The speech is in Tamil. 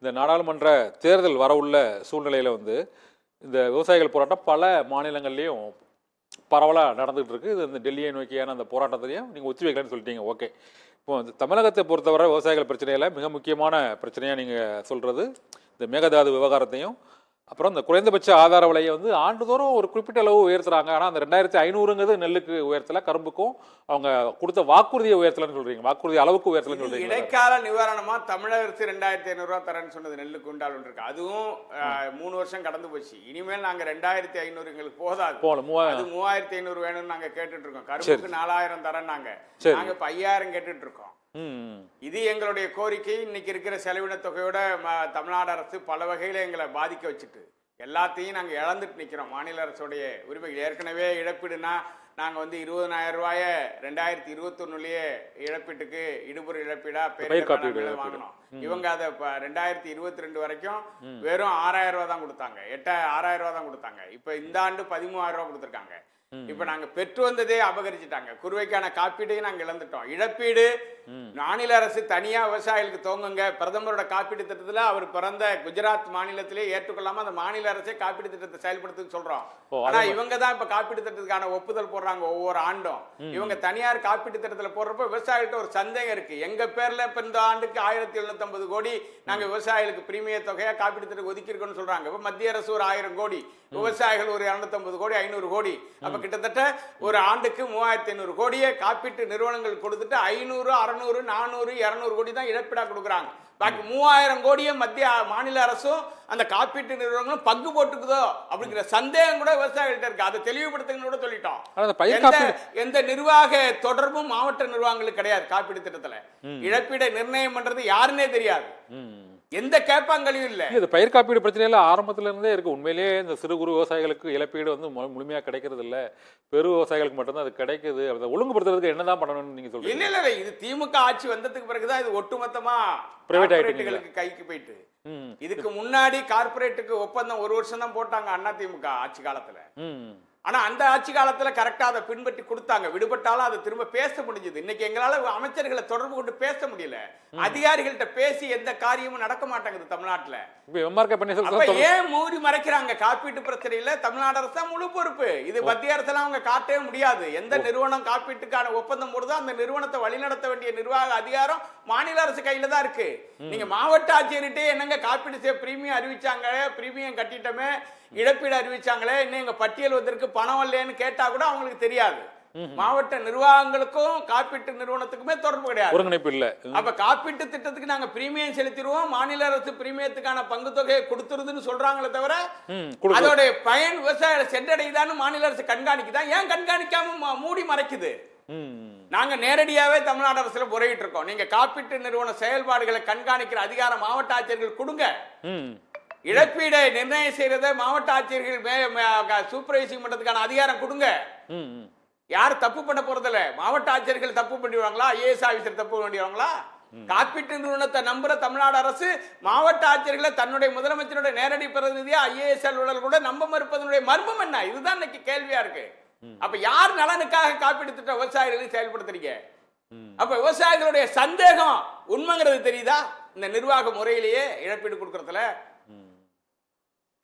இந்த நாடாளுமன்ற தேர்தல் வரவுள்ள சூழ்நிலையில் வந்து இந்த விவசாயிகள் போராட்டம் பல மாநிலங்கள்லேயும் பரவலாக நடந்துகிட்டு இருக்கு. இது இந்த டெல்லியை நோக்கியான அந்த போராட்டத்திலையும் நீங்கள் ஒத்தி வைக்கலான்னு சொல்லிட்டீங்க. ஓகே, இப்போ இந்த தமிழகத்தை பொறுத்தவரை விவசாயிகள் பிரச்சனையில் மிக முக்கியமான பிரச்சனையாக நீங்கள் சொல்கிறது இந்த மேகதாது விவகாரத்தையும், அப்புறம் இந்த குறைந்தபட்ச ஆதார விலையை வந்து ஆண்டுதோறும் ஒரு குறிப்பிட்ட அளவு உயர்த்துறாங்க. ஆனால் அந்த 2500ங்கிறது நெல்லுக்கு உயர்த்தல, கரும்புக்கும் அவங்க கொடுத்த வாக்குறுதியை உயர்த்தலன்னு சொல்றீங்க, வாக்குறுதி அளவுக்கு உயர்த்தலன்னு சொல்றீங்க. இடைக்கால நிவாரணமா தமிழக அரசு 2500 ரூபா தரேன்னு சொன்னது நெல்லு குண்டால் ஒன்று இருக்கு. அதுவும் 3 வருஷம் கடந்து போச்சு. இனிமேல் நாங்க 2500 எங்களுக்கு போதாது, அது 3500 வேணும்னு நாங்க கேட்டுட்டு இருக்கோம். கரும்புக்கு 4000 தரேன், நாங்க இப்ப 5000 கேட்டுட்டு இருக்கோம். இது எங்களுடைய கோரிக்கை. இன்னைக்கு இருக்கிற செலவின தொகையோட தமிழ்நாடு அரசு பல வகையில எங்களை பாதிக்க வச்சுட்டு எல்லாத்தையும் நாங்க இழந்துட்டு நிக்கிறோம். மாநில அரசுடைய உரிமைகள் ஏற்கனவே இழப்பீடுனா நாங்க வந்து 20,000 ரூபாய 2021 இழப்பீட்டுக்கு இடுபொருள் இழப்பீடா பேர் வாங்கினோம். இவங்க அதை 2022 வரைக்கும் வெறும் 6000 ரூபாய் தான் கொடுத்தாங்க, 6000 ரூபாய் தான் கொடுத்தாங்க. இப்ப இந்த ஆண்டு 13,000 ரூபாய் கொடுத்துருக்காங்க. இப்ப நாங்க பெற்று வந்ததே அபகரிச்சுட்டாங்க. குறுவைக்கான காப்பீடையும் நாங்க இழந்துட்டோம். இழப்பீடு மாநில அரசு தனியா விவசாயிகளுக்கு தோங்குங்க. பிரதமரோட காப்பீடு திட்டத்துல அவர் பிறந்த குஜராத் மாநிலத்திலே ஏற்றுக்கொள்ளாம அந்த மாநில அரசே காப்பீடு திட்டத்தை செயல்படுத்த சொல்றோம். ஆனா இவங்க தான் இப்ப காப்பீடு திட்டத்துக்கான ஒப்புதல் போடுறாங்க ஒவ்வொரு ஆண்டும். இவங்க தனியார் காப்பீட்டு திட்டத்துல போடுறப்ப விவசாயிகிட்ட ஒரு சந்தேகம் இருக்கு. எங்க பேர்ல இப்ப இந்த ஆண்டுக்கு 1750 கோடி நாங்க விவசாயிகளுக்கு பிரீமிய தொகையா காப்பீடு திட்டம் ஒதுக்கி இருக்கோம்னு சொல்றாங்க. இப்ப மத்திய அரசு ஒரு 1000 கோடி, விவசாயிகள் ஒரு 250 கோடி, 500 கோடி. அப்ப கிட்டத்தட்ட ஒரு ஆண்டுக்கு 3500 கோடியை காப்பீட்டு நிறுவனங்கள் கொடுத்துட்டு 500, 600, 400, 200 கோடி தான் இழப்பீடா கொடுக்குறாங்க. பாக்கி 3000 கோடியை மத்திய மாநில அரசும் அந்த காப்பீட்டு நிறுவனங்களும் பங்கு போட்டுக்குதோ அப்படிங்கிற சந்தேகம் கூட விவசாயிகள்ட்ட இருக்கு. அதை தெளிவுபடுத்துங்க கூட சொல்லிட்டோம். எந்த நிர்வாக தொடர்பும் மாவட்ட நிர்வாகங்களுக்கு கிடையாது. காப்பீடு திட்டத்துல இழப்பீடை நிர்ணயம் பண்றது யாருன்னே தெரியாது, எந்த கேட்பாங்களையும் இல்ல. இது பயிர் காப்பீடு பிரச்சனையில ஆரம்பத்துல இருந்தே இருக்கு. உண்மையிலேயே இந்த சிறு குறு விவசாயிகளுக்கு இழப்பீடு வந்து முழுமையா கிடைக்கிறது இல்ல, பெரு விவசாயிகளுக்கு மட்டும்தான் அது கிடைக்குது. அதை ஒழுங்குபடுத்துறதுக்கு என்னதான் பண்ணணும்னு நீங்க சொல்றீங்க? இல்ல இது திமுக ஆட்சி வந்ததுக்கு பிறகுதான் இது ஒட்டுமொத்தமா பிரைவேட் கைக்கு போயிட்டு. இதுக்கு முன்னாடி கார்பரேட்டுக்கு ஒப்பந்தம் 1 வருஷம் தான் போட்டாங்க அண்ணா திமுக ஆட்சி காலத்துல. ஆனா அந்த ஆட்சி காலத்துல கரெக்டா அதை பின்பற்றி கொடுத்தாங்க. விடுபட்டாலும் அதை திரும்ப பேச முடிஞ்சது. இன்னைக்கு எங்களால அமைச்சர்களை தொடர்பு கொண்டு பேச முடியல. அதிகாரிகள்கிட்ட பேசி எந்த காரியமும் நடக்க மாட்டாங்குது தமிழ்நாட்டுல. ஏன் மூடி மறைக்கிறாங்க? காப்பீட்டு பிரச்சனையில தமிழ்நாடு அரசு முழு பொறுப்பு. இது மத்திய அரசு அவங்க காட்டவே முடியாது. எந்த நிறுவனம் காப்பீட்டுக்கான ஒப்பந்தம் போடுதோ அந்த நிறுவனத்தை வழிநடத்த வேண்டிய நிர்வாக அதிகாரம் மாநில அரசு கையில தான் இருக்கு. நீங்க மாவட்ட ஆட்சியர்கிட்டே என்னங்க காப்பீடு பிரீமியம் அறிவிச்சாங்க, பிரீமியம் கட்டிட்டோமே, இழப்பீடு அறிவிச்சாங்களே, இன்னும் எங்க பட்டியல் வந்திருக்கு, பணம் இல்லைன்னு கேட்டா கூட அவங்களுக்கு தெரியாது. மாவட்ட நிர்வாகங்களுக்கும் காப்பீட்டு நிறுவனத்துக்குமே தொடர்பு கிடையாது, ஒருங்கிணைப்பு இல்ல. அப்ப காப்பீட்டு திட்டத்துக்கு நாங்க பிரீமியம் செலுத்திடுவோம், மாநில அரசு பிரீமியத்துக்கான பங்கு தொகையை கொடுத்துருதுன்னு சொல்றாங்களே தவிர அதோட பயன் விவசாயிகளை சென்றடையுதான்னு மாநில அரசு கண்காணிக்குதான். ஏன் கண்காணிக்காம மூடி மறைக்குது? நாங்க நேரடியாவே தமிழ்நாடு அரசுல முறையிட்டு இருக்கோம். நீங்க காப்பீட்டு நிறுவன செயல்பாடுகளை கண்காணிக்கிற அதிகாரம் மாவட்ட ஆட்சியர்கள் கொடுங்க. இழப்பீடை நிர்ணயம் செய்யறத மாவட்ட ஆட்சியர்கள் சூப்பர்வைசிங் பண்றதுக்கான அதிகாரம் கொடுங்க. யார் தப்பு பண்ண போறதில்ல. மாவட்ட ஆட்சியர்கள் தப்பு பண்ணிடுவாங்களா? ஐஏஎஸ் ஆபீசர் தப்பு பண்ணிடுவாங்களா? காப்பீட்டு நிறுவனத்தை நம்புற தமிழ்நாடு அரசு மாவட்ட ஆட்சியர்களை தன்னுடைய முதலமைச்சருடைய நேரடி பிரதிநிதியா ஐஏஎஸ் அலுவலர் கூட நம்ப மறுப்பதனுடைய மர்மம் என்ன? இதுதான் இன்னைக்கு கேள்வியா இருக்கு. அப்ப யார் நலனுக்காக காப்பீடு திட்ட விவசாயிகளை செயல்படுத்துறீங்க? அப்ப விவசாயிகளுடைய சந்தேகம் உண்மைங்கிறது தெரியுதா இந்த நிர்வாக முறையிலேயே இழப்பீடு கொடுக்கறதுல?